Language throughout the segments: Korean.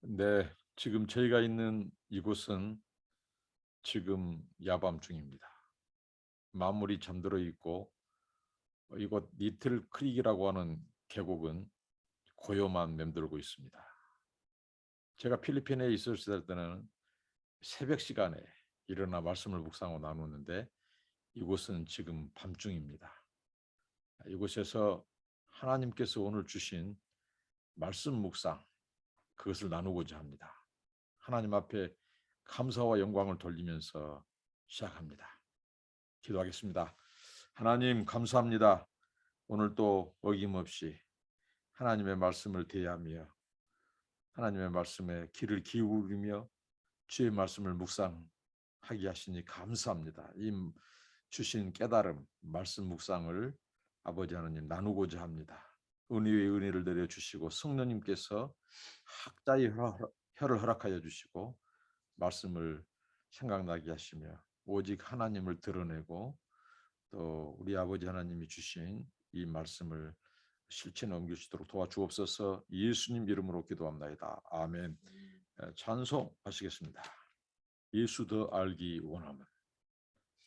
네, 지금 저희가 있는 이곳은 지금 야밤중입니다. 만물이 잠들어 있고 이곳 리틀 크릭이라고 하는 계곡은 고요만 맴돌고 있습니다. 제가 필리핀에 있었을 때는 새벽 시간에 일어나 말씀을 묵상하고 나누는데 이곳은 지금 밤중입니다. 이곳에서 하나님께서 오늘 주신 말씀 묵상 그것을 나누고자 합니다. 하나님 앞에 감사와 영광을 돌리면서 시작합니다. 기도하겠습니다. 하나님 감사합니다. 오늘 또 어김없이 하나님의 말씀을 대하며 하나님의 말씀에 귀를 기울이며 주의 말씀을 묵상하게 하시니 감사합니다. 이 주신 깨달음, 말씀 묵상을 아버지 하나님 나누고자 합니다. 은혜 위에 은혜를 내려주시고 성령님께서 학자의 혀를 허락하여 주시고 말씀을 생각나게 하시며 오직 하나님을 드러내고 또 우리 아버지 하나님이 주신 이 말씀을 실천에 옮길 수 있도록 도와주옵소서. 예수님 이름으로 기도합나이다. 아멘. 찬송하시겠습니다. 예수 더 알기 원함은.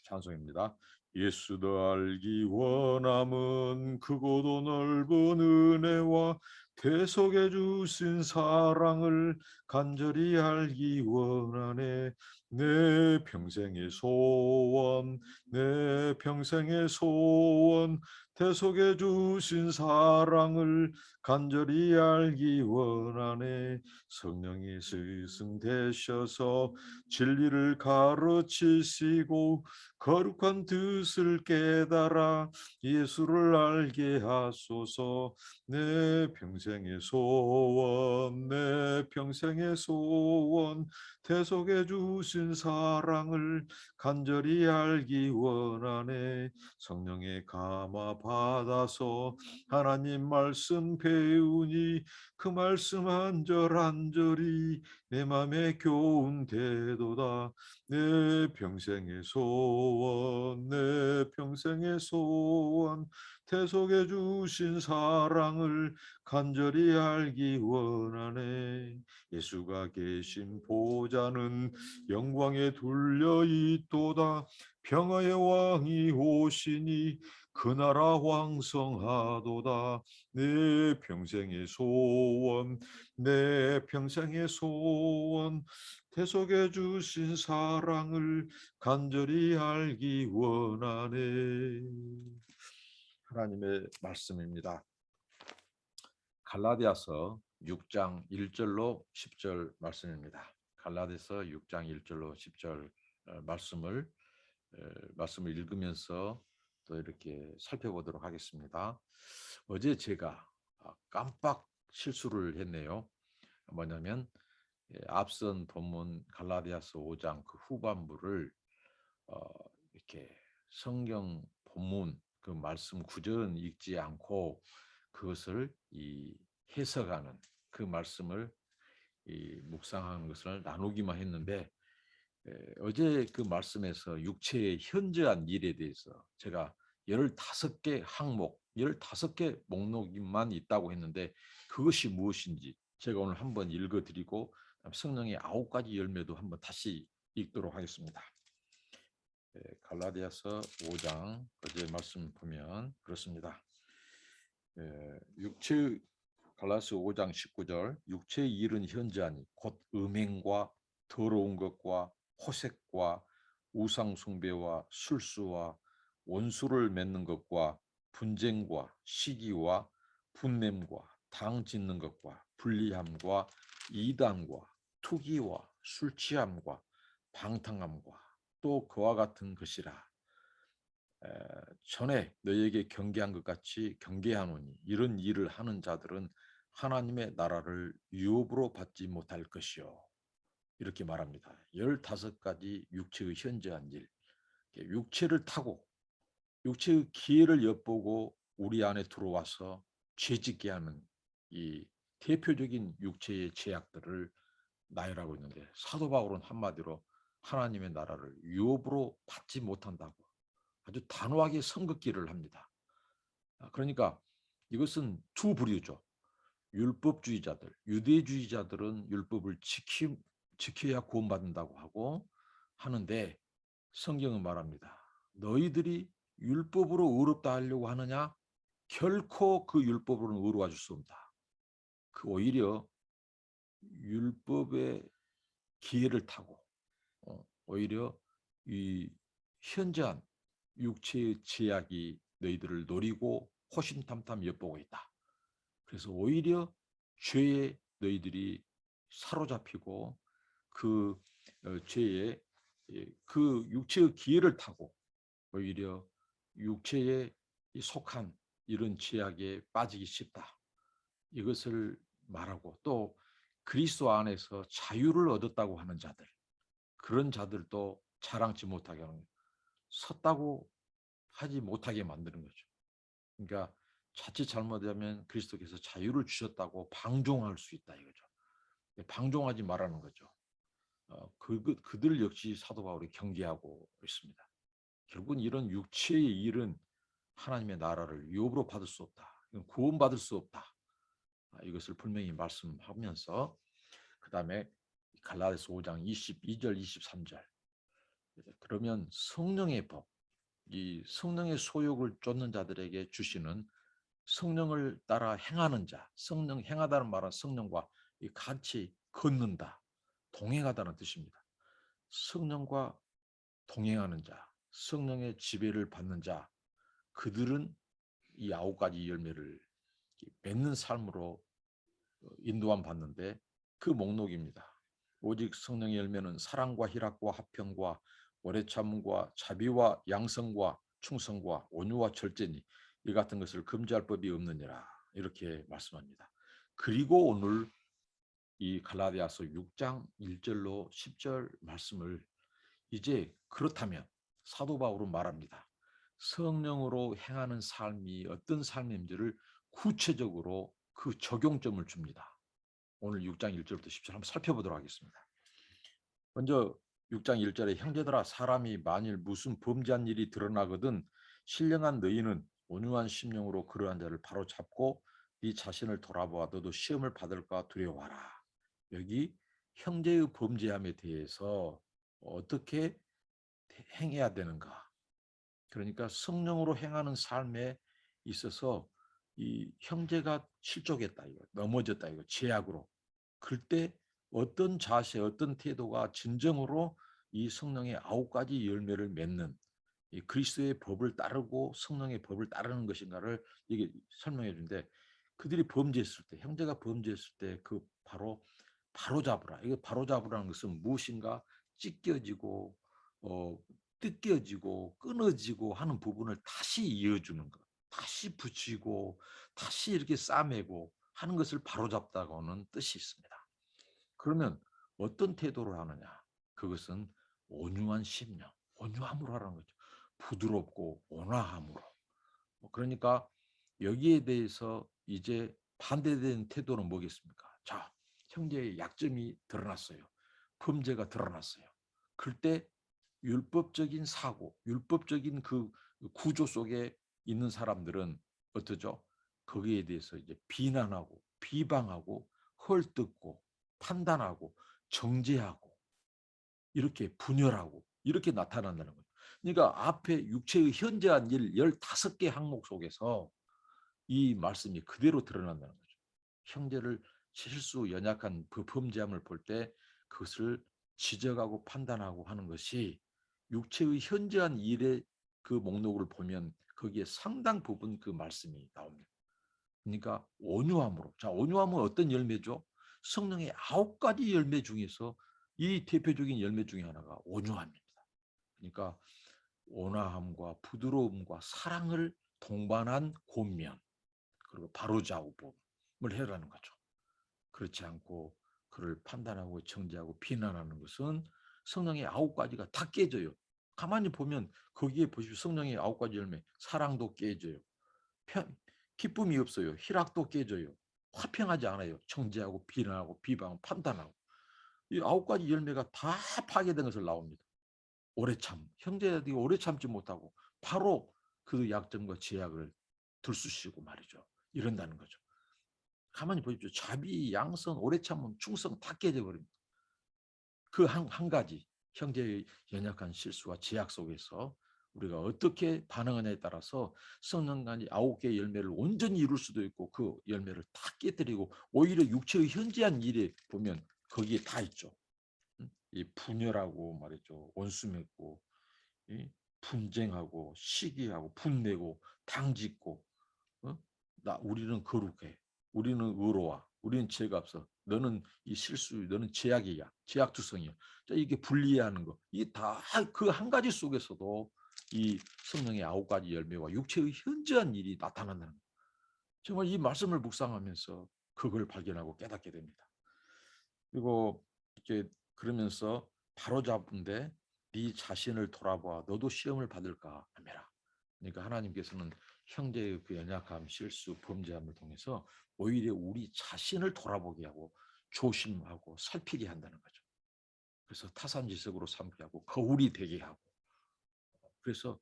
찬송입니다. 예수 더 알기 원함은 크고도 넓은 은혜와 대속해 주신 사랑을 간절히 알기 원하네. 내 평생의 소원, 내 평생의 소원, 대속해 주신 사랑을 간절히 알기 원하네. 성령이 스승 되셔서 진리를 가르치시고 거룩한 뜻을 깨달아 예수를 알게 하소서. 내 평생의 소원, 내 평생의 소원, 대속해 주신 사랑을 간절히 알기 원하네. 성령의 감화 받아서 하나님 말씀 배우니 그 말씀 한 절 한 절이 내 맘에 교훈되도다. 내 평생의 소원, 내 평생의 소원, 대속해 주신 사랑을 간절히 알기 원하네. 예수가 계신 보좌는 영광에 둘려 있도다. 평화의 왕이 오시니 그 나라 왕성하도다. 내 평생의 소원, 내 평생의 소원, 대속해 주신 사랑을 간절히 알기 원하네. 하나님의 말씀입니다. 갈라디아서 6장 1절로 10절 말씀입니다. 갈라디아서 6장 1절로 10절 말씀을 읽으면서 또 이렇게 살펴보도록 하겠습니다. 어제 제가 깜빡 실수를 했네요. 뭐냐면 앞선 본문 갈라디아서 5장 그 후반부를 이렇게 성경 본문 그 말씀 구절은 읽지 않고 그것을 해석하는 그 말씀을 묵상하는 것을 나누기만 했는데 어제 그 말씀에서 육체의 현저한 일에 대해서 제가 15개 항목, 15개 목록만 있다고 했는데 그것이 무엇인지 제가 오늘 한번 읽어드리고 성령의 9가지 열매도 한번 다시 읽도록 하겠습니다. 갈라디아서 5장 어제 말씀 보면 그렇습니다. 갈라디아서 5장 19절 육체의 일은 현저하니 곧 음행과 더러운 것과 호색과 우상 숭배와 술수와 원수를 맺는 것과 분쟁과 시기와 분냄과 당 짓는 것과 불리함과 이단과 투기와 술 취함과 방탕함과 또 그와 같은 것이라. 전에 너희에게 경계한 것 같이 경계하노니 이런 일을 하는 자들은 하나님의 나라를 유업으로 받지 못할 것이요. 이렇게 말합니다. 15가지 육체의 현저한 일, 육체를 타고 육체의 기회를 엿보고 우리 안에 들어와서 죄짓게 하는 이 대표적인 육체의 죄악들을 나열하고 있는데 사도 바울은 한마디로 하나님의 나라를 유업으로 받지 못한다고 아주 단호하게 선긋기를 합니다. 그러니까 이것은 두 부류죠. 율법주의자들, 유대주의자들은 율법을 지켜야 구원받는다고 하고 하는데 성경은 말합니다. 너희들이 율법으로 의롭다 하려고 하느냐? 결코 그 율법으로는 의로워 줄 수 없다. 그 오히려 율법의 기회를 타고 오히려 이 현저한 육체의 제약이 너희들을 노리고 호신탐탐 엿보고 있다. 그래서 오히려 죄에 너희들이 사로잡히고 그 죄에 그 육체의 기회를 타고 오히려 육체에 속한 이런 죄악에 빠지기 쉽다. 이것을 말하고 또 그리스도 안에서 자유를 얻었다고 하는 자들, 그런 자들도 자랑치 못하게 하는 거예요. 섰다고 하지 못하게 만드는 거죠. 그러니까 자칫 잘못하면 그리스도께서 자유를 주셨다고 방종할 수 있다 이거죠. 방종하지 말라는 거죠. 그들 역시 사도 바울이 경계하고 있습니다. 결국은 이런 육체의 일은 하나님의 나라를 유업으로 받을 수 없다. 구원받을 수 없다. 이것을 분명히 말씀하면서 그 다음에 갈라디아서 5장 22절 23절 그러면 성령의 법, 이 성령의 소욕을 쫓는 자들에게 주시는 성령을 따라 행하는 자, 성령 행하다는 말은 성령과 같이 걷는다, 동행하다는 뜻입니다. 성령과 동행하는 자, 성령의 지배를 받는 자, 그들은 이 9가지 열매를 맺는 삶으로 인도함 받는데 그 목록입니다. 오직 성령의 열매는 사랑과 희락과 화평과 오래 참음과 자비와 양성과 충성과 온유와 절제니 이 같은 것을 금지할 법이 없느니라 이렇게 말씀합니다. 그리고 오늘 이 갈라디아서 6장 1절로 10절 말씀을 이제 그렇다면 사도 바울은 말합니다. 성령으로 행하는 삶이 어떤 삶인지를 구체적으로 그 적용점을 줍니다. 오늘 6장 1절부터 10절 한번 살펴보도록 하겠습니다. 먼저 6장 1절에 형제들아 사람이 만일 무슨 범죄한 일이 드러나거든 신령한 너희는 온유한 심령으로 그러한 자를 바로잡고 네 자신을 돌아보아 너도 시험을 받을까 두려워하라. 여기 형제의 범죄함에 대해서 어떻게 행해야 되는가. 그러니까 성령으로 행하는 삶에 있어서 이 형제가 실족했다 이거, 넘어졌다 이거, 죄악으로. 그때 어떤 자세, 어떤 태도가 진정으로 이 성령의 9가지 열매를 맺는 이 그리스도의 법을 따르고 성령의 법을 따르는 것인가를 이게 설명해 주는데 그들이 범죄했을 때, 형제가 범죄했을 때 그 바로 잡으라. 이거 바로 잡으라는 것은 무엇인가 찢겨지고 뜯겨지고 끊어지고 하는 부분을 다시 이어주는 것, 다시 붙이고 다시 이렇게 싸매고 하는 것을 바로잡다고 하는 뜻이 있습니다. 그러면 어떤 태도를 하느냐? 그것은 온유한 심령, 온유함으로 하라는 거죠. 부드럽고 온화함으로. 그러니까 여기에 대해서 이제 반대된 태도는 뭐겠습니까? 자, 형제의 약점이 드러났어요. 범죄가 드러났어요. 그때 율법적인 사고, 율법적인 그 구조 속에 있는 사람들은 어떠죠? 거기에 대해서 이제 비난하고 비방하고 헐뜯고 판단하고 정죄하고 이렇게 분열하고 이렇게 나타난다는 거예요. 그러니까 앞에 육체의 현저한 일 15개 항목 속에서 이 말씀이 그대로 드러난다는 거죠. 형제를 실수 연약한 범죄함을 볼 때 그것을 지적하고 판단하고 하는 것이 육체의 현저한 일의 그 목록을 보면 거기에 상당 부분 그 말씀이 나옵니다. 그러니까 온유함으로. 자, 온유함은 어떤 열매죠? 성령의 9가지 열매 중에서 이 대표적인 열매 중에 하나가 온유함입니다. 그러니까 온화함과 부드러움과 사랑을 동반한 권면 그리고 바로잡음을 해라는 거죠. 그렇지 않고 그를 판단하고 정죄하고 비난하는 것은 성령의 9가지가 다 깨져요. 가만히 보면 거기에 보십시오. 성령의 9가지 열매, 사랑도 깨져요. 기쁨이 없어요. 희락도 깨져요. 화평하지 않아요. 정죄하고 비난하고 비방하고 판단하고. 이 9가지 열매가 다 파괴된 것을 나옵니다. 오래 참. 형제들이 오래 참지 못하고 바로 그 약점과 제약을 들쑤시고 말이죠. 이런다는 거죠. 가만히 보십시오. 자비, 양선, 오래 참음, 충성 다 깨져버립니다. 그 한 가지 형제의 연약한 실수와 제약 속에서 우리가 어떻게 반응하냐에 따라서 성령간이 9개의 열매를 온전히 이룰 수도 있고 그 열매를 다 깨뜨리고 오히려 육체의 현재한 일에 보면 거기에 다 있죠. 이 분열하고 말이죠. 원수 맺고 분쟁하고 시기하고 분내고 당짓고 우리는 거룩해. 우리는 의로워. 우리는 죄가 없어. 너는 이 실수, 너는 제약이야. 제약투성이야. 자, 이게 분리하는 거. 이게 다 그 한 가지 속에서도 이 성령의 9가지 열매와 육체의 현저한 일이 나타난다는 거예요. 정말 이 말씀을 묵상하면서 그걸 발견하고 깨닫게 됩니다. 그리고 이렇게 그러면서 바로잡은데 네 자신을 돌아봐 너도 시험을 받을까 하매라. 그러니까 하나님께서는 형제의 그 연약함, 실수, 범죄함을 통해서 오히려 우리 자신을 돌아보게 하고 조심하고 살피게 한다는 거죠. 그래서 타산지석으로 삼게 하고 거울이 되게 하고 그래서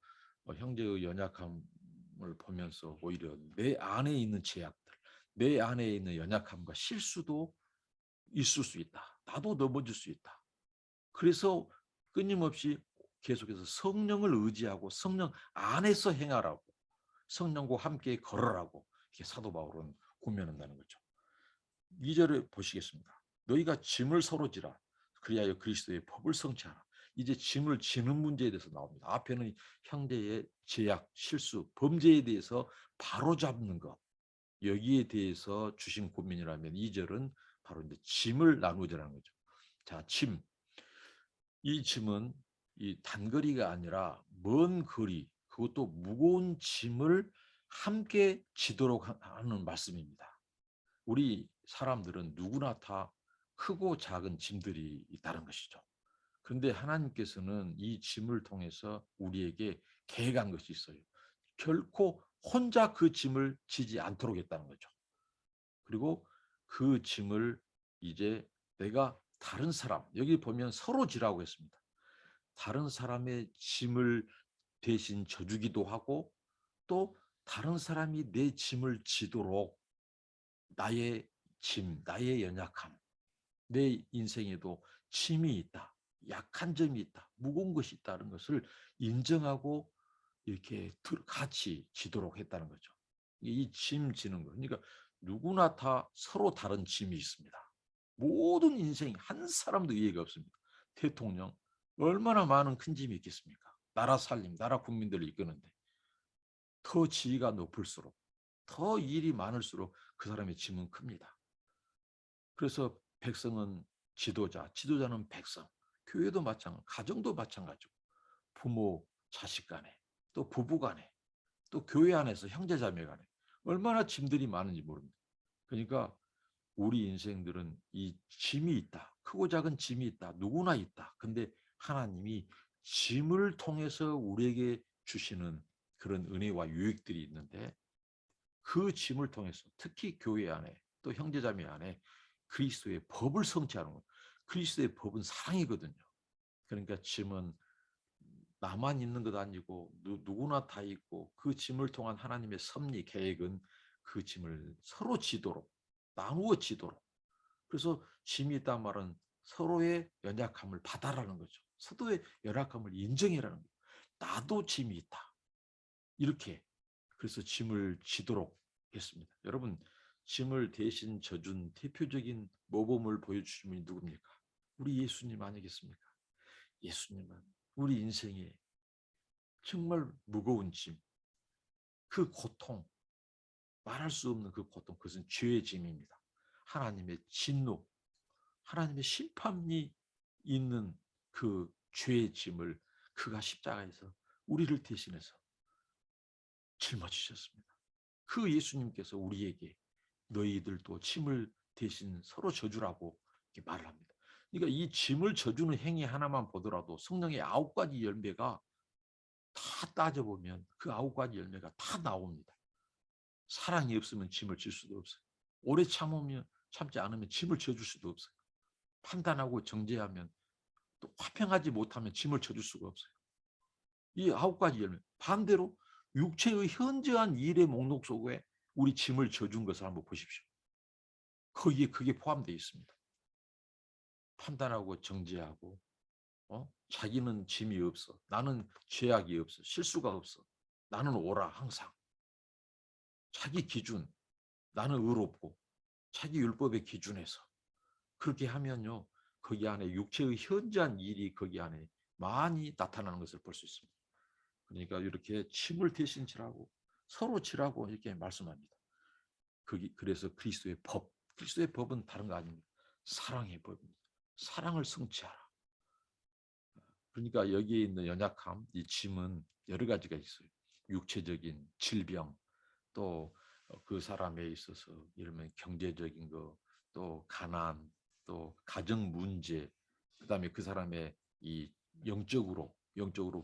형제의 연약함을 보면서 오히려 내 안에 있는 제약들, 내 안에 있는 연약함과 실수도 있을 수 있다. 나도 넘어질 수 있다. 그래서 끊임없이 계속해서 성령을 의지하고 성령 안에서 행하라고 성령과 함께 걸으라고 이렇게 사도 바울은 권면한다는 거죠. 2절을 보시겠습니다. 너희가 짐을 서로 지라 그리하여 그리스도의 법을 성취하라. 이제 짐을 지는 문제에 대해서 나옵니다. 앞에는 형제의 제약, 실수, 범죄에 대해서 바로잡는 것 여기에 대해서 주신 고민이라면 2절은 바로 이제 짐을 나누자는 거죠. 자, 짐. 이 짐은 이 단거리가 아니라 먼 거리, 그것도 무거운 짐을 함께 지도록 하는 말씀입니다. 우리 사람들은 누구나 다 크고 작은 짐들이 있다는 것이죠. 그런데 하나님께서는 이 짐을 통해서 우리에게 계획한 것이 있어요. 결코 혼자 그 짐을 지지 않도록 했다는 거죠. 그리고 그 짐을 이제 내가 다른 사람, 여기 보면 서로 지라고 했습니다. 다른 사람의 짐을 대신 져주기도 하고 또 다른 사람이 내 짐을 지도록 나의 짐, 나의 연약함, 내 인생에도 짐이 있다, 약한 점이 있다, 무거운 것이 있다는 것을 인정하고 이렇게 같이 지도록 했다는 거죠. 이 짐 지는 거. 그러니까 누구나 다 서로 다른 짐이 있습니다. 모든 인생 한 사람도 이해가 없습니다. 대통령 얼마나 많은 큰 짐이 있겠습니까? 나라 살림, 나라 국민들을 이끄는데 더 지위가 높을수록 더 일이 많을수록 그 사람의 짐은 큽니다. 그래서 백성은 지도자, 지도자는 백성, 교회도 마찬가지, 가정도 마찬가지고 부모, 자식 간에 또 부부 간에 또 교회 안에서 형제자매 간에 얼마나 짐들이 많은지 모릅니다. 그러니까 우리 인생들은 이 짐이 있다. 크고 작은 짐이 있다. 누구나 있다. 근데 하나님이 짐을 통해서 우리에게 주시는 그런 은혜와 유익들이 있는데 그 짐을 통해서 특히 교회 안에 또 형제자매 안에 그리스도의 법을 성취하는 것. 그리스도의 법은 사랑이거든요. 그러니까 짐은 나만 있는 것 아니고 누구나 다 있고 그 짐을 통한 하나님의 섭리 계획은 그 짐을 서로 지도록 나누어 지도록 그래서 짐이 있단 말은 서로의 연약함을 받아라는 거죠. 서로의 연약함을 인정해라는 거예요. 나도 짐이 있다. 이렇게 그래서 짐을 지도록 했습니다. 여러분 짐을 대신 져준 대표적인 모범을 보여주신 분이 누굽니까? 우리 예수님 아니겠습니까? 예수님은 우리 인생에 정말 무거운 짐, 그 고통, 말할 수 없는 그 고통, 그것은 죄의 짐입니다. 하나님의 진노, 하나님의 심판이 있는 그 죄의 짐을 그가 십자가에서 우리를 대신해서 짊어지셨습니다. 그 예수님께서 우리에게 너희들도 짐을 대신 서로 져주라고 이렇게 말을 합니다. 그러니까 이 짐을 져주는 행위 하나만 보더라도 성령의 9가지 열매가 다 따져보면 그 9가지 열매가 다 나옵니다. 사랑이 없으면 짐을 질 수도 없어요. 오래 참지 않으면 짐을 져줄 수도 없어요. 판단하고 정죄하면 또 화평하지 못하면 짐을 져줄 수가 없어요. 이 9가지 열매. 반대로 육체의 현저한 일의 목록 속에 우리 짐을 져준 것을 한번 보십시오. 거기에 그게 포함되어 있습니다. 판단하고 정죄하고 자기는 짐이 없어. 나는 죄악이 없어. 실수가 없어. 나는 옳아 항상. 자기 기준, 나는 의롭고 자기 율법의 기준에서 그렇게 하면요. 거기 안에 육체의 현저한 일이 거기 안에 많이 나타나는 것을 볼 수 있습니다. 그러니까 이렇게 침을 대신 지라고 서로 지라고 이렇게 말씀합니다. 그래서 그리스도의 법은 다른 거 아닙니다. 사랑의 법입니다. 사랑을 성취하라. 그러니까 여기에 있는 연약함, 이 짐은 여러 가지가 있어요. 육체적인 질병, 또 그 사람에 있어서 이러면 경제적인 거, 또 가난, 또 가정 문제, 그다음에 그 사람의 이 영적으로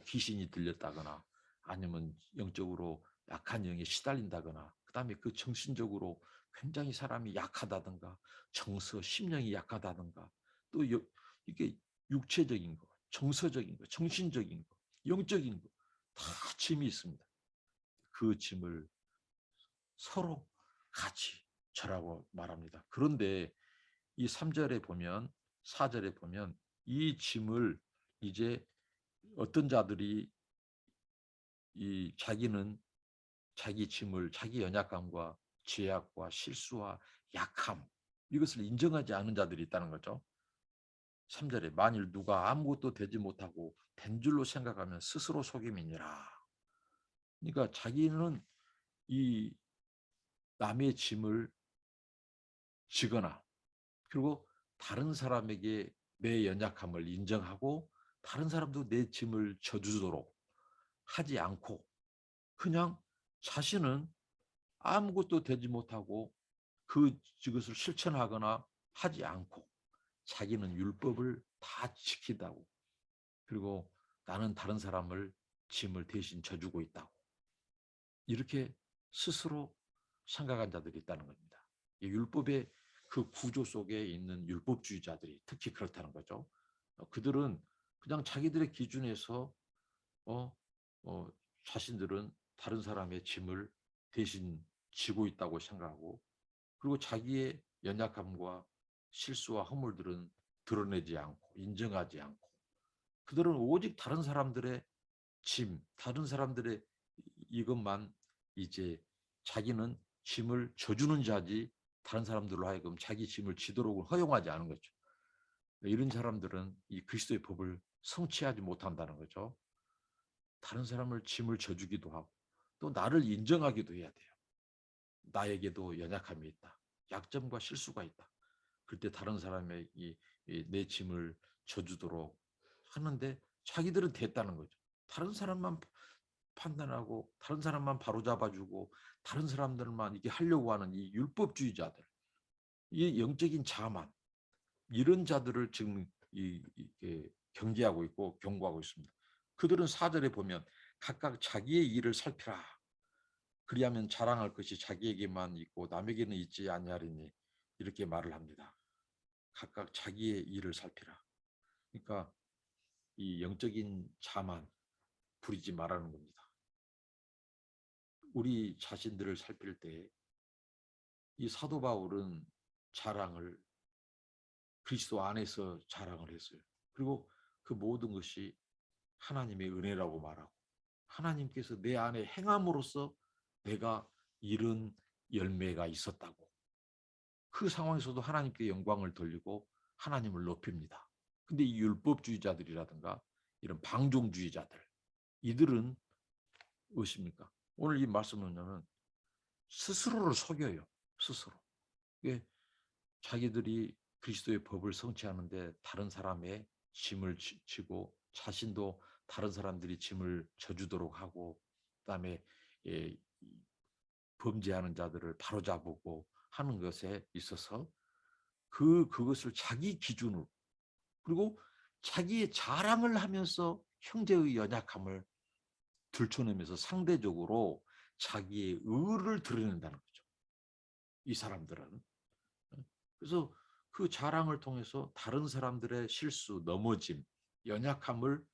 귀신이 들렸다거나 아니면 영적으로 약한 영에 시달린다거나 그다음에 그 정신적으로 굉장히 사람이 약하다든가 심령이 약하다든가 또 이게 육체적인 거, 정서적인 거, 정신적인 거, 영적인 거 다 짐이 있습니다. 그 짐을 서로 같이 절하고 말합니다. 그런데 이 3절에 보면 4절에 보면 이 짐을 이제 어떤 자들이 이 자기는 자기 짐을 자기 연약함과 죄악과 실수와 약함 이것을 인정하지 않은 자들이 있다는 거죠. 3절에 만일 누가 아무것도 되지 못하고 된 줄로 생각하면 스스로 속임이니라. 그러니까 자기는 이 남의 짐을 지거나 그리고 다른 사람에게 내 연약함을 인정하고 다른 사람도 내 짐을 져주도록 하지 않고 그냥 자신은 아무것도 되지 못하고 그것을 실천하거나 하지 않고 자기는 율법을 다 지킨다고 그리고 나는 다른 사람을 짐을 대신 져주고 있다고 이렇게 스스로 생각한 자들이 있다는 겁니다. 율법의 그 구조 속에 있는 율법주의자들이 특히 그렇다는 거죠. 그들은 그냥 자기들의 기준에서 어, 어, 자신들은 다른 사람의 짐을 대신 지고 있다고 생각하고 그리고 자기의 연약함과 실수와 허물들은 드러내지 않고 인정하지 않고 그들은 오직 다른 사람들의 다른 사람들의 이것만 이제 자기는 짐을 져주는 자지 다른 사람들로 하여금 자기 짐을 지도록 허용하지 않은 거죠. 이런 사람들은 이 그리스도의 법을 성취하지 못한다는 거죠. 다른 사람을 짐을 져주기도 하고 또 나를 인정하기도 해야 돼요. 나에게도 연약함이 있다. 약점과 실수가 있다. 그때 다른 사람의 내 짐을 져주도록 하는데 자기들은 됐다는 거죠. 다른 사람만 판단하고 다른 사람만 바로잡아주고 다른 사람들만 이게 하려고 하는 이 율법주의자들, 이 영적인 자만 이런 자들을 지금 경계하고 있고 경고하고 있습니다. 그들은 4절에 보면 각각 자기의 일을 살피라. 그리하면 자랑할 것이 자기에게만 있고 남에게는 있지 아니하리니 이렇게 말을 합니다. 각각 자기의 일을 살피라. 그러니까 이 영적인 자만 부리지 말라는 겁니다. 우리 자신들을 살필 때 이 사도 바울은 자랑을 그리스도 안에서 자랑을 했어요. 그리고 그 모든 것이 하나님의 은혜라고 말하고 하나님께서 내 안에 행함으로써 내가 이런 열매가 있었다고 그 상황에서도 하나님께 영광을 돌리고 하나님을 높입니다. 근데 이 율법주의자들이라든가 이런 방종주의자들 이들은 무엇입니까? 오늘 이 말씀은 뭐냐면 스스로를 속여요. 스스로. 자기들이 그리스도의 법을 성취하는데 다른 사람의 짐을 지고 자신도 다른 사람들이 짐을 져주도록 하고 그다음에 예, 범죄하는 자들을 바로잡고 하는 것에 있어서 그것을 자기 기준으로 그리고 자기의 자랑을 하면서 형제의 연약함을 들춰내면서 상대적으로 자기의 의를 드러낸다는 거죠. 이 사람들은. 그래서 그 자랑을 통해서 다른 사람들의 실수, 넘어짐, 연약함을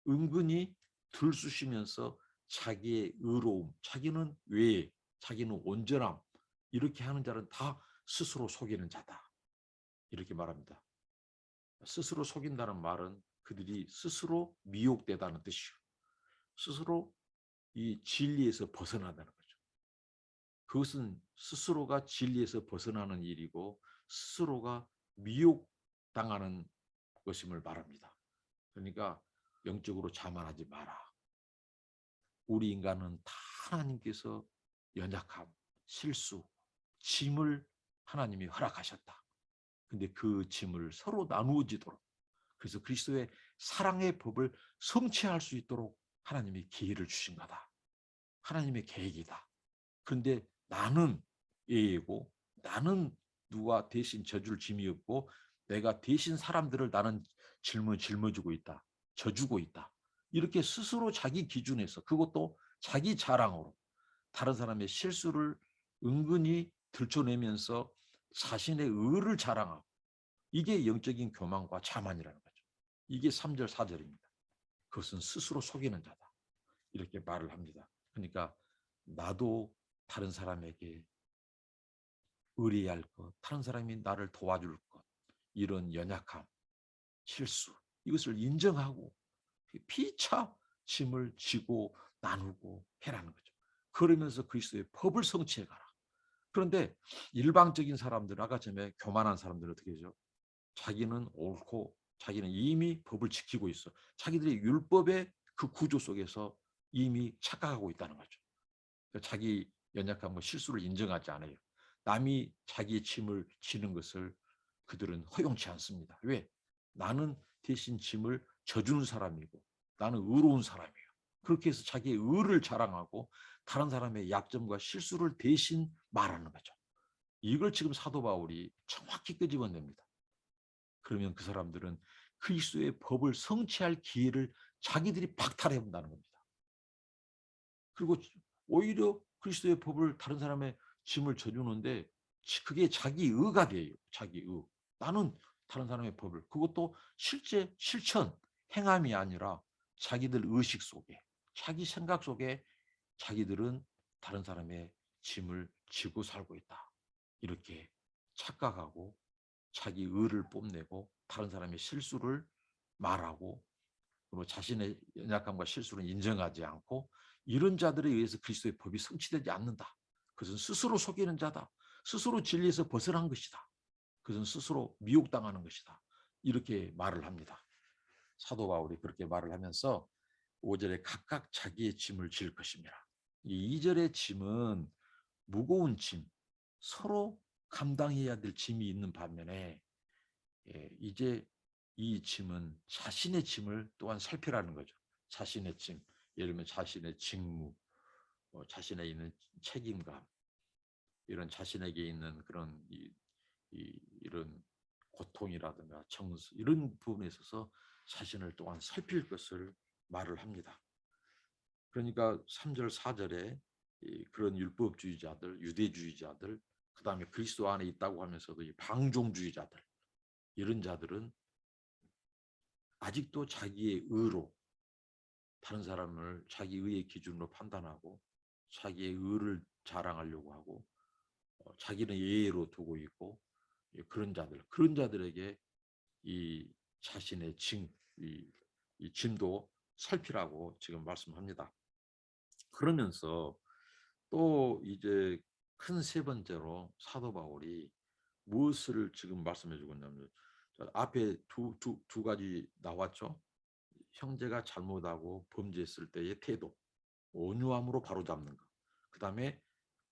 은근히 들쑤시면서 자기의 의로움, 자기는 외, 자기는 온전함 이렇게 하는 자는 다 스스로 속이는 자다. 이렇게 말합니다. 스스로 속인다는 말은 그들이 스스로 미혹되다는 뜻이요. 스스로 이 진리에서 벗어나다는 거죠. 그것은 스스로가 진리에서 벗어나는 일이고 스스로가 미혹당하는 것임을 말합니다. 그러니까 영적으로 자만하지 마라. 우리 인간은 다 하나님께서 연약함, 실수, 짐을 하나님이 허락하셨다. 근데 그 짐을 서로 나누어지도록, 그래서 그리스도의 사랑의 법을 성취할 수 있도록 하나님이 기회를 주신 거다. 하나님의 계획이다. 그런데 나는 예고, 나는 누가 대신 져줄 짐이 없고 내가 대신 사람들을 나는 짊어지고 있다. 져주고 있다. 이렇게 스스로 자기 기준에서, 그것도 자기 자랑으로 다른 사람의 실수를 은근히 들춰내면서 자신의 의를 자랑하고, 이게 영적인 교만과 자만이라는 거죠. 이게 3절 4절입니다. 그것은 스스로 속이는 자다. 이렇게 말을 합니다. 그러니까 나도 다른 사람에게 의리할 것, 다른 사람이 나를 도와줄 것, 이런 연약함, 실수, 이것을 인정하고 피차 짐을 지고 나누고 해라는 거죠. 그러면서 그리스도의 법을 성취해가라. 그런데 일방적인 사람들, 아까 전에 교만한 사람들은 어떻게 하죠? 자기는 옳고 자기는 이미 법을 지키고 있어. 자기들이 율법의 그 구조 속에서 이미 착각하고 있다는 거죠. 자기 연약한 실수를 인정하지 않아요. 남이 자기의 짐을 지는 것을 그들은 허용치 않습니다. 왜? 나는 대신 짐을 져주는 사람이고 나는 의로운 사람이에요. 그렇게 해서 자기의 의를 자랑하고 다른 사람의 약점과 실수를 대신 말하는 거죠. 이걸 지금 사도 바울이 정확히 끄집어냅니다. 그러면 그 사람들은 그리스도의 법을 성취할 기회를 자기들이 박탈해 본다는 겁니다. 그리고 오히려 그리스도의 법을 다른 사람의 짐을 져주는데 그게 자기 의가 돼요. 자기 의. 나는 다른 사람의 법을, 그것도 실제 실천, 행함이 아니라 자기들 의식 속에, 자기 생각 속에 자기들은 다른 사람의 짐을 지고 살고 있다. 이렇게 착각하고 자기 의를 뽐내고 다른 사람의 실수를 말하고, 그리고 자신의 연약함과 실수를 인정하지 않고, 이런 자들에 의해서 그리스도의 법이 성취되지 않는다. 그것은 스스로 속이는 자다. 스스로 진리에서 벗어난 것이다. 그것은 스스로 미혹당하는 것이다. 이렇게 말을 합니다. 사도 바울이 그렇게 말을 하면서 5절에 각각 자기의 짐을 질 것입니다. 이 2절의 짐은 무거운 짐, 서로 감당해야 될 짐이 있는 반면에 이제 이 짐은 자신의 짐을 또한 살피라는 거죠. 자신의 짐, 예를 들면 자신의 직무, 자신에 있는 책임감, 이런 자신에게 있는 그런 이런 고통이라든가 정서, 이런 부분에 있어서 자신을 또한 살필 것을 말을 합니다. 그러니까 3절 4절에 그런 율법주의자들, 유대주의자들, 그 다음에 그리스도 안에 있다고 하면서도 이 방종주의자들, 이런 자들은 아직도 자기의 의로 다른 사람을 자기 의의 기준으로 판단하고 자기의 의를 자랑하려고 하고 자기는 예의로 두고 있고, 그런 자들에게 이 자신의 이 짐도 살피라고 지금 말씀합니다. 그러면서 또 이제 큰 세 번째로 사도 바울이 무엇을 지금 말씀해 주고 있냐면, 앞에 두 가지 나왔죠. 형제가 잘못하고 범죄했을 때의 태도, 온유함으로 바로잡는 것. 그 다음에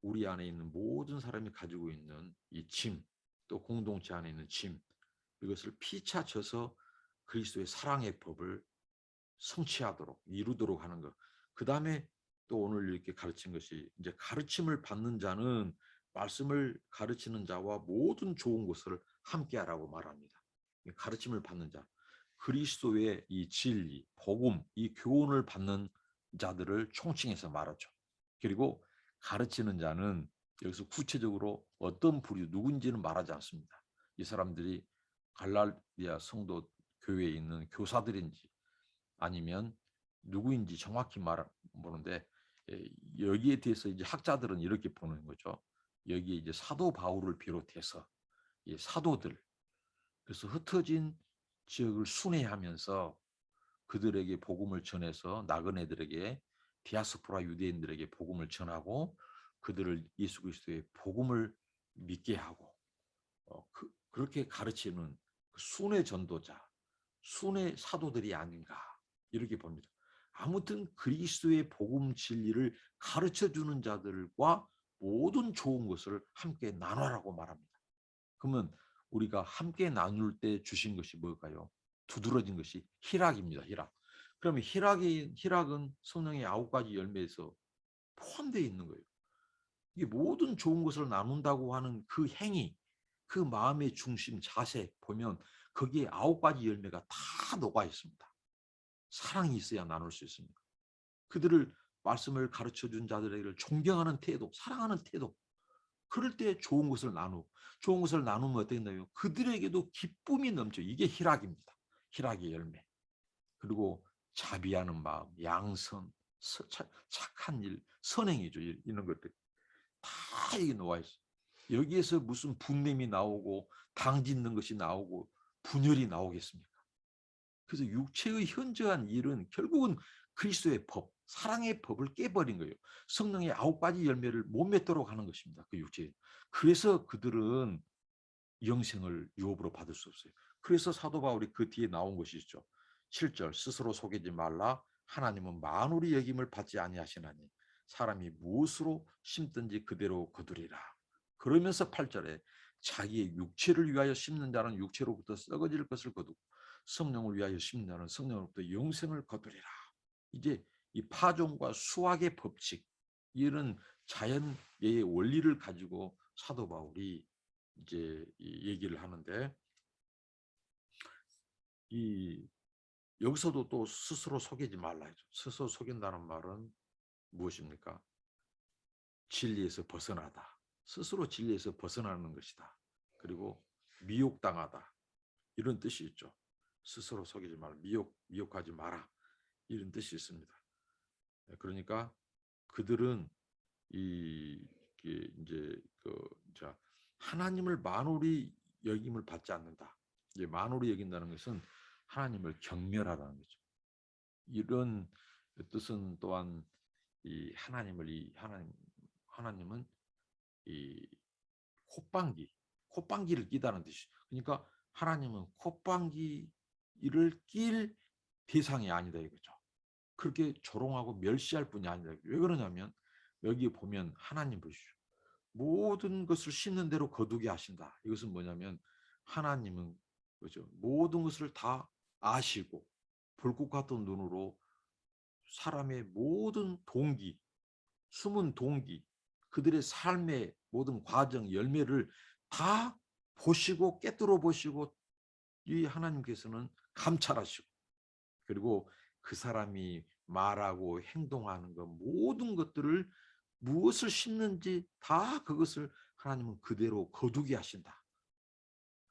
우리 안에 있는 모든 사람이 가지고 있는 이 짐, 또 공동체 안에 있는 짐, 이것을 피차져서 그리스도의 사랑의 법을 성취하도록, 이루도록 하는 것. 그 다음에 또 오늘 이렇게 가르친 것이, 이제 가르침을 받는 자는 말씀을 가르치는 자와 모든 좋은 것을 함께하라고 말합니다. 가르침을 받는 자, 그리스도의 이 진리, 복음, 이 교훈을 받는 자들을 총칭해서 말하죠. 그리고 가르치는 자는 여기서 구체적으로 어떤 부류, 누군지는 말하지 않습니다. 이 사람들이 갈라디아 성도 교회에 있는 교사들인지 아니면 누구인지 정확히 말보는데, 여기에 대해서 이제 학자들은 이렇게 보는 거죠. 여기에 이제 사도 바울을 비롯해서 이 사도들, 그래서 흩어진 지역을 순회하면서 그들에게 복음을 전해서 나그네들에게, 디아스포라 유대인들에게 복음을 전하고 그들을 예수 그리스도의 복음을 믿게 하고 그렇게 가르치는 순회 전도자, 순회 사도들이 아닌가 이렇게 봅니다. 아무튼 그리스도의 복음 진리를 가르쳐주는 자들과 모든 좋은 것을 함께 나눠라고 말합니다. 그러면 우리가 함께 나눌 때 주신 것이 뭘까요? 두드러진 것이 희락입니다. 희락. 그러면 희락은 성령의 9가지 열매에서 포함되어 있는 거예요. 이게 모든 좋은 것을 나눈다고 하는 그 행위, 그 마음의 중심, 자세 보면 거기에 9가지 열매가 다 녹아 있습니다. 사랑이 있어야 나눌 수 있습니다. 그들을 말씀을 가르쳐준 자들에게 존경하는 태도, 사랑하는 태도, 그럴 때 좋은 것을 좋은 것을 나누면 어떻게 되나요? 그들에게도 기쁨이 넘쳐. 이게 희락입니다. 희락의 열매. 그리고 자비하는 마음, 양선, 착한 일, 선행이죠. 이런 것들 다 여기 놓아 있어. 여기에서 무슨 분냄이 나오고 당 짓는 것이 나오고 분열이 나오겠습니까? 그래서 육체의 현저한 일은 결국은 그리스도의 법, 사랑의 법을 깨버린 거예요. 성령의 9가지 열매를 못 맺도록 하는 것입니다. 그 육체. 그래서 그들은 영생을 유업으로 받을 수 없어요. 그래서 사도 바울이 그 뒤에 나온 것이 있죠. 7절 스스로 속이지 말라. 하나님은 만울이 여김을 받지 아니하시나니 사람이 무엇으로 심든지 그대로 거두리라. 그러면서 8절에 자기의 육체를 위하여 심는 자는 육체로부터 썩어질 것을 거두고 성령을 위하여 심는 자는 성령으로부터 영생을 거두리라. 이제 이 파종과 수확의 법칙, 이런 자연의 원리를 가지고 사도 바울이 이제 얘기를 하는데, 이 여기서도 또 스스로 속이지 말라 했죠. 스스로 속인다는 말은 무엇입니까? 진리에서 벗어나다. 스스로 진리에서 벗어나는 것이다. 그리고 미혹당하다. 이런 뜻이 있죠. 스스로 속이지 말라. 미혹하지 마라. 이런 뜻이 있습니다. 그러니까 그들은 이제 자, 하나님을 만홀히 여김을 받지 않는다. 이제 만홀히 여긴다는 것은 하나님을 경멸하다는 거죠. 이런 뜻은 또한 이 하나님은 이 콧방귀를 뀌다는 뜻이죠. 그러니까 하나님은 콧방귀를 낄 대상이 아니다 이거죠. 그렇게 조롱하고 멸시할 뿐이 아니다. 왜 그러냐면 여기 보면 하나님 보시죠. 모든 것을 심는 대로 거두게 하신다. 이것은 뭐냐면 하나님은 그죠? 모든 것을 다 아시고 불꽃 같은 눈으로 사람의 모든 동기, 숨은 동기, 그들의 삶의 모든 과정, 열매를 다 보시고 깨뜨려 보시고 이 하나님께서는 감찰하시고 그리고 그 사람이 말하고 행동하는 것 모든 것들을 무엇을 심는지 다 그것을 하나님은 그대로 거두게 하신다.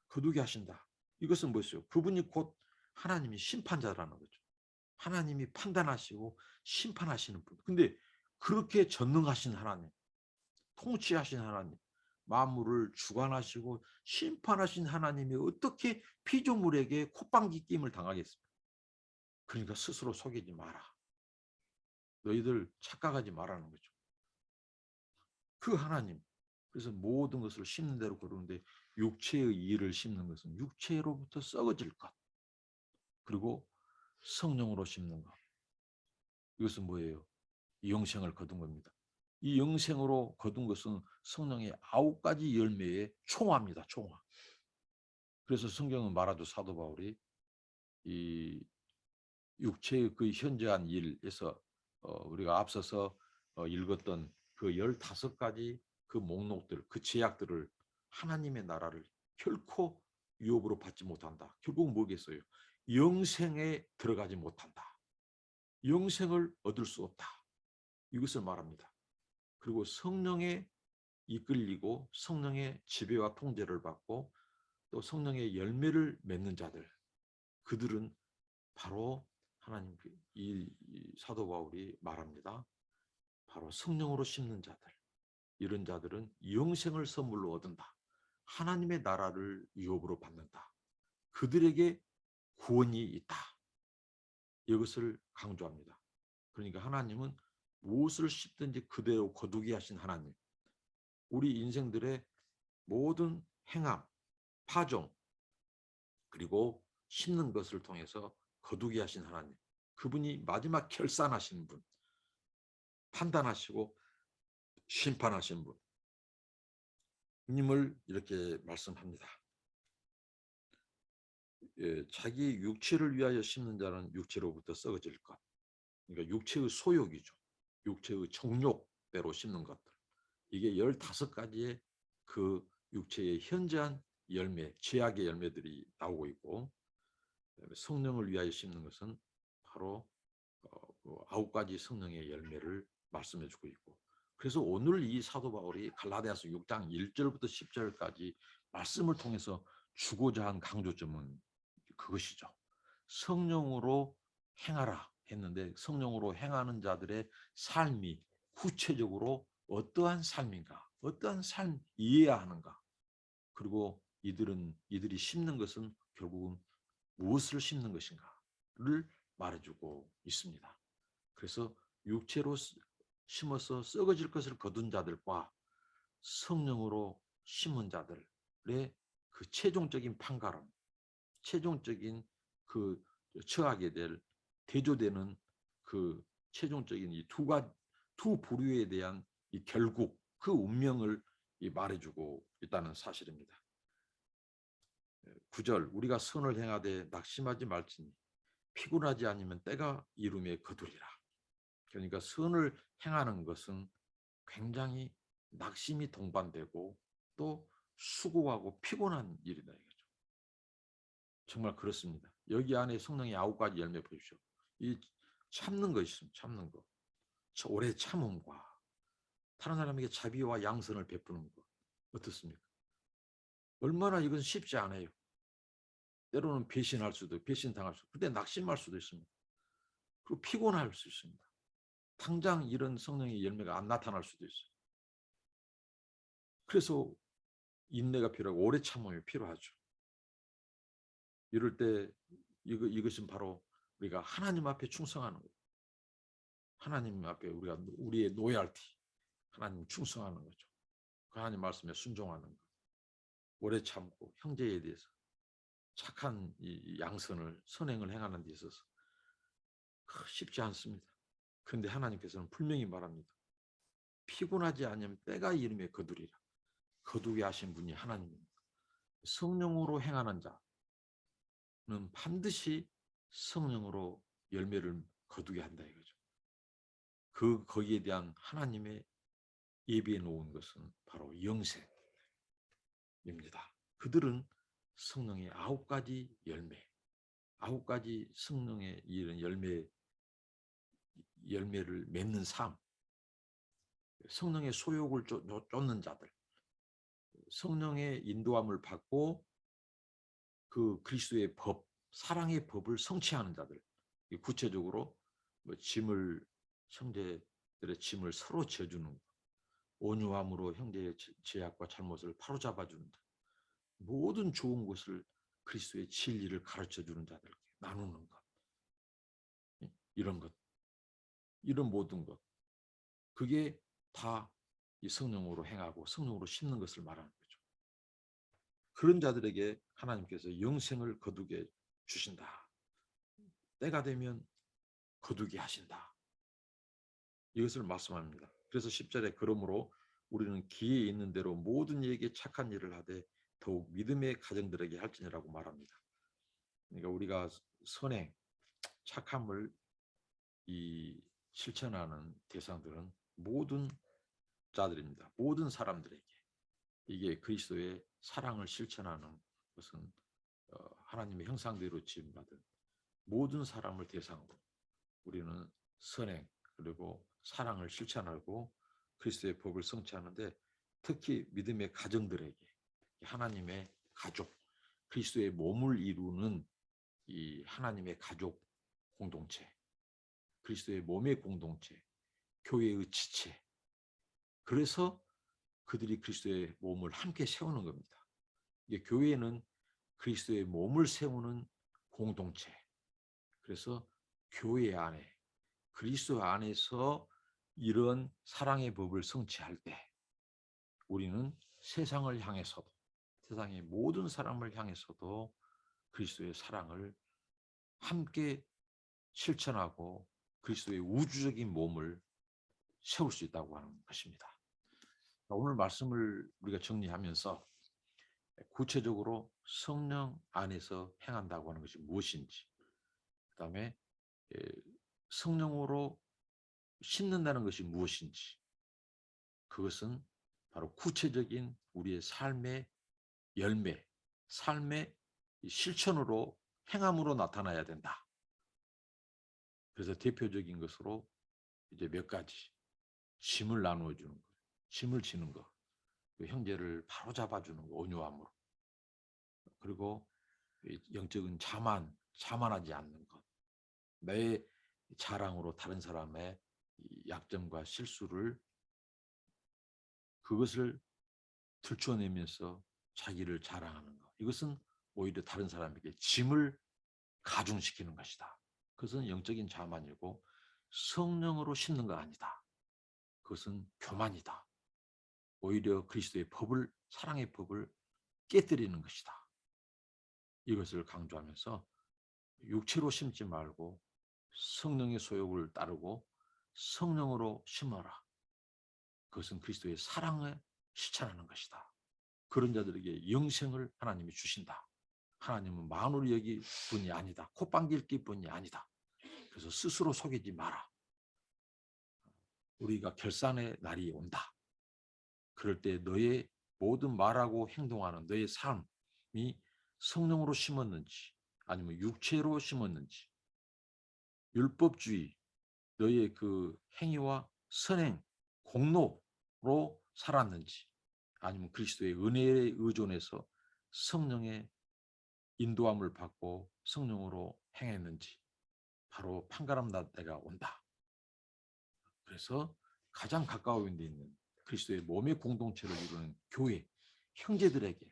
거두게 하신다. 이것은 무엇이요? 그분이 곧 하나님이 심판자라는 거죠. 하나님이 판단하시고 심판하시는 분. 근데 그렇게 전능하신 하나님, 통치하신 하나님, 만물을 주관하시고 심판하신 하나님이 어떻게 피조물에게 콧방귀 낌을 당하겠습니까? 그러니까 스스로 속이지 마라. 너희들 착각하지 말라는 거죠. 그 하나님. 그래서 모든 것을 심는 대로 거두는데 육체의 일을 심는 것은 육체로부터 썩어질 것. 그리고 성령으로 심는 것. 이것은 뭐예요? 영생을 거둔 겁니다. 이 영생으로 거둔 것은 성령의 9가지 열매의 총화입니다. 총화. 그래서 성경은 말하죠. 사도 바울이 이 육체의 그 현저한 일에서 우리가 앞서서 읽었던 그 15가지 그 목록들, 그 제약들을 하나님의 나라를 결코 유업으로 받지 못한다. 결국 뭐겠어요? 영생에 들어가지 못한다. 영생을 얻을 수 없다. 이것을 말합니다. 그리고 성령에 이끌리고 성령의 지배와 통제를 받고 또 성령의 열매를 맺는 자들, 그들은 바로 하나님 이 사도 바울이 말합니다. 바로 성령으로 심는 자들. 이런 자들은 영생을 선물로 얻는다. 하나님의 나라를 유업으로 받는다. 그들에게 구원이 있다. 이것을 강조합니다. 그러니까 하나님은 무엇을 씹든지 그대로 거두게 하신 하나님. 우리 인생들의 모든 행함, 파종, 그리고 씹는 것을 통해서 거두게 하신 하나님. 그분이 마지막 결산하시는 분, 판단하시고 심판하시는 분. 님을 이렇게 말씀합니다. 예, 자기 육체를 위하여 심는 자는 육체로부터 썩어질 것. 그러니까 육체의 소욕이죠. 육체의 정욕대로 심는 것들. 이게 15가지의 그 육체의 현저한 열매, 죄악의 열매들이 나오고 있고, 성령을 위하여 심는 것은 바로 9가지 성령의 열매를 말씀해 주고 있고, 그래서 오늘 이 사도 바울이 갈라디아서 6장 1절부터 10절까지 말씀을 통해서 주고자 한 강조점은 그것이죠. 성령으로 행하라 했는데 성령으로 행하는 자들의 삶이 구체적으로 어떠한 삶인가, 어떠한 삶 이해해야 하는가, 그리고 이들이 심는 것은 결국은 무엇을 심는 것인가를 말해주고 있습니다. 그래서 육체로 심어서 썩어질 것을 거둔 자들과 성령으로 심은 자들의 그 최종적인 판가름, 최종적인 그 처하게 될 대조되는 그 최종적인 이 두 부류에 대한 이 결국 그 운명을 말해주고 있다는 사실입니다. 9절 우리가 선을 행하되 낙심하지 말지니 피곤하지 않으면 때가 이름에 거두리라. 그러니까 선을 행하는 것은 굉장히 낙심이 동반되고 또 수고하고 피곤한 일이다 이거죠. 정말 그렇습니다. 여기 안에 성령의 9가지 열매 보십시오. 이 참는 거 있습니다. 참는 거. 오래 참음과 다른 사람에게 자비와 양선을 베푸는 것 어떻습니까? 얼마나 이건 쉽지 않아요. 때로는 배신할 수도, 배신당할 수도, 그때 낙심할 수도 있습니다. 그리고 피곤할 수 있습니다. 당장 이런 성령의 열매가 안 나타날 수도 있어요. 그래서 인내가 필요하고 오래 참음이 필요하죠. 이럴 때 이것은 바로 우리가 하나님 앞에 충성하는 거예요. 하나님 앞에 우리의 로얄티, 하나님 충성하는 거죠. 하나님 말씀에 순종하는 것. 오래 참고 형제에 대해서 착한 이 양선을 선행을 행하는 데 있어서 쉽지 않습니다. 그런데 하나님께서는 분명히 말합니다. 피곤하지 않으면 때가 이름에 거두리라. 거두게 하신 분이 하나님입니다. 성령으로 행하는 자는 반드시 성령으로 열매를 거두게 한다 이거죠. 거기에 대한 하나님의 예비해 놓은 것은 바로 영생입니다. 그들은 성령의 9가지 열매, 9가지 성령의 이런 열매를 맺는 삶, 성령의 소욕을 쫓는 자들, 성령의 인도함을 받고 그 그리스도의 법, 사랑의 법을 성취하는 자들, 구체적으로 형제들의 짐을 서로 져주는, 온유함으로 형제의 죄악과 잘못을 바로잡아주는 자, 모든 좋은 것을 그리스도의 진리를 가르쳐주는 자들에게 나누는 것, 이런 것, 이런 모든 것, 그게 다 이 성령으로 행하고 성령으로 심는 것을 말하는 거죠. 그런 자들에게 하나님께서 영생을 거두게 주신다. 때가 되면 거두게 하신다. 이것을 말씀합니다. 그래서 10절에 그러므로 우리는 기회 있는 대로 모든 이에게 착한 일을 하되 더욱 믿음의 가정들에게 할지니라고 말합니다. 그러니까 우리가 선행, 착함을 실천하는 대상들은 모든 자들입니다. 모든 사람들에게. 이게 그리스도의 사랑을 실천하는 것은 하나님의 형상대로 지음받은 모든 사람을 대상으로 우리는 선행 그리고 사랑을 실천하고 그리스도의 법을 성취하는데 특히 믿음의 가정들에게 하나님의 가족, 그리스도의 몸을 이루는 이 하나님의 가족 공동체, 그리스도의 몸의 공동체, 교회의 지체. 그래서 그들이 그리스도의 몸을 함께 세우는 겁니다. 이게 교회는 그리스도의 몸을 세우는 공동체. 그래서 교회 안에 그리스도 안에서 이런 사랑의 법을 성취할 때 우리는 세상을 향해서도 세상의 모든 사람을 향해서도 그리스도의 사랑을 함께 실천하고 그리스도의 우주적인 몸을 세울 수 있다고 하는 것입니다. 오늘 말씀을 우리가 정리하면서 구체적으로 성령 안에서 행한다고 하는 것이 무엇인지, 그다음에 성령으로 씻는다는 것이 무엇인지, 그것은 바로 구체적인 우리의 삶의 열매, 삶의 실천으로 행함으로 나타나야 된다. 그래서 대표적인 것으로 이제 몇 가지 짐을 나누어 주는 것, 짐을 지는 것, 형제를 바로 잡아주는 것, 온유함으로. 그리고 영적인 자만하지 않는 것, 내 자랑으로 다른 사람의 약점과 실수를 그것을 들춰내면서 자기를 자랑하는 것, 이것은 오히려 다른 사람에게 짐을 가중시키는 것이다. 그것은 영적인 자만이고 성령으로 심는 거 아니다. 그것은 교만이다. 오히려 그리스도의 법을, 사랑의 법을 깨뜨리는 것이다. 이것을 강조하면서 육체로 심지 말고 성령의 소욕을 따르고 성령으로 심어라. 그것은 그리스도의 사랑을 실천하는 것이다. 그런 자들에게 영생을 하나님이 주신다. 하나님은 만우를 여길 분이 아니다. 콧방길 뿐이 아니다. 그래서 스스로 속이지 마라. 우리가 결산의 날이 온다. 그럴 때 너의 모든 말하고 행동하는 너의 삶이 성령으로 심었는지 아니면 육체로 심었는지, 율법주의, 너의 그 행위와 선행, 공로로 살았는지, 아니면 그리스도의 은혜에 의존해서 성령의 인도함을 받고 성령으로 행했는지, 바로 판가름 날 때가 온다. 그래서 가장 가까운 데 있는 그리스도의 몸의 공동체를 이루는 교회, 형제들에게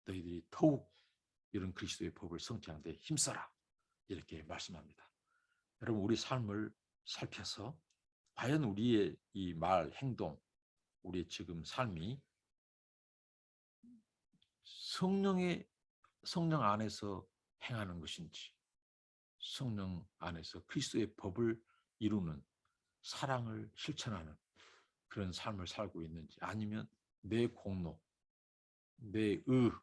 너희들이 더욱 이런 그리스도의 법을 성취하는 데 힘써라. 이렇게 말씀합니다. 여러분, 우리 삶을 살펴서 과연 우리의 이 말, 행동, 우리의 지금 삶이 성령 안에서 행하는 것인지, 성령 안에서 그리스도의 법을 이루는, 사랑을 실천하는 그런 삶을 살고 있는지, 아니면 내 공로, 내 의로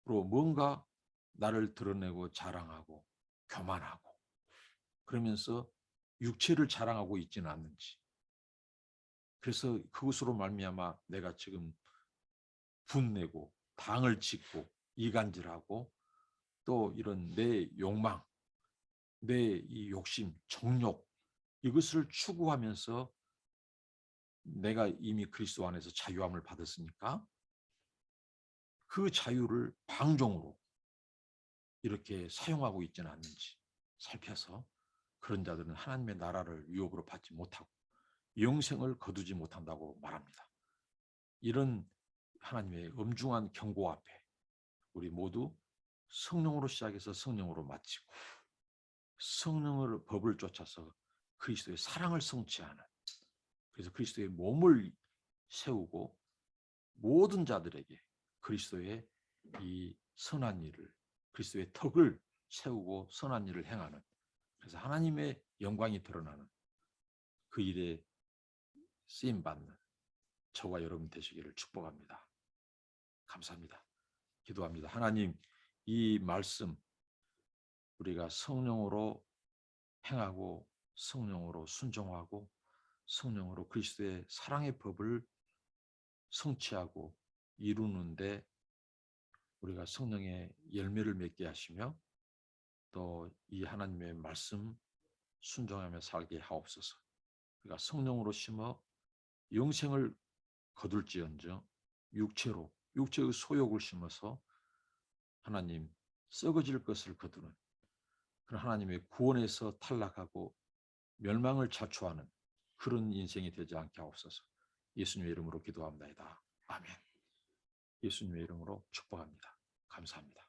뭔가 나를 드러내고 자랑하고 교만하고 그러면서 육체를 자랑하고 있지는 않는지, 그래서 그것으로 말미암아 내가 지금 분내고 당을 짓고 이간질하고 또 이런 내 욕망, 내 이 욕심, 정욕, 이것을 추구하면서 내가 이미 그리스도 안에서 자유함을 받았으니까 그 자유를 방종으로 이렇게 사용하고 있지는 않는지 살펴서 그런 자들은 하나님의 나라를 유업으로 받지 못하고 영생을 거두지 못한다고 말합니다. 이런 하나님의 엄중한 경고 앞에 우리 모두 성령으로 시작해서 성령으로 마치고 성령의 법을 쫓아서 그리스도의 사랑을 성취하는, 그래서 그리스도의 몸을 세우고 모든 자들에게 그리스도의 이 선한 일을, 그리스도의 덕을 세우고 선한 일을 행하는, 그래서 하나님의 영광이 드러나는 그 일에 쓰임받는 저와 여러분 되시기를 축복합니다. 감사합니다. 기도합니다. 하나님, 이 말씀 우리가 성령으로 행하고 성령으로 순종하고 성령으로 그리스도의 사랑의 법을 성취하고 이루는데 우리가 성령의 열매를 맺게 하시며 또 이 하나님의 말씀 순종하며 살게 하옵소서. 우리가 성령으로 심어 영생을 거둘지언정 육체의 소욕을 심어서 하나님 썩어질 것을 거두는 그런 하나님의 구원에서 탈락하고 멸망을 자초하는 그런 인생이 되지 않게 하옵소서. 예수님의 이름으로 기도합니다. 아멘. 예수님의 이름으로 축복합니다. 감사합니다.